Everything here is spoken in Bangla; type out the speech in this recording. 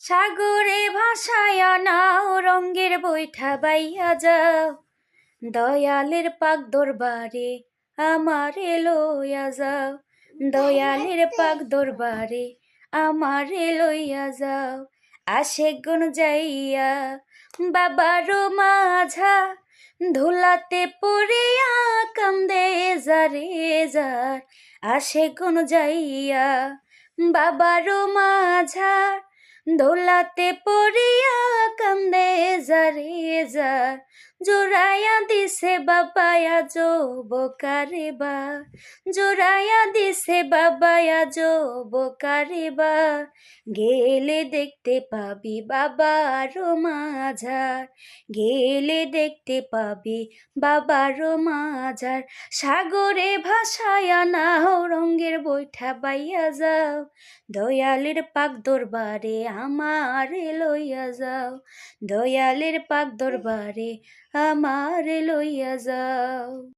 সাগরে ভাসায়া নাও রঙ্গের বৈঠা বাইয়া যাও, দয়ালের পাক দরবারে আমারে লইয়া যাও, দয়ালের পাক দরবারে আমারে লইয়া যাও। আশেক গুণ যাইয়া বাবারও মাঝা, ধুলাতে পড়িয়া কান্দে যারে যার। আশেক গুণ যাইয়া বাবারও মাঝা, দোলাতে পড়িয়া কান্দে যারে যার। জোড়াইয়া দিছে বাবায়া জো বোকারে বা, জোড়াইয়া দিছে বাবায়া জো বোকারে বা। গেলে দেখতে পাবি বাবারও মাঝার, গেলে দেখতে পাবি বাবারও মাঝার। সাগরে ভাসায়া নাও রঙ্গের বৈঠা বাইয়া যাও, দয়ালের পাক দরবারে আমারে লইয়া যাও, দয়ালের পাক দরবারে আমারে লইয়া যাও।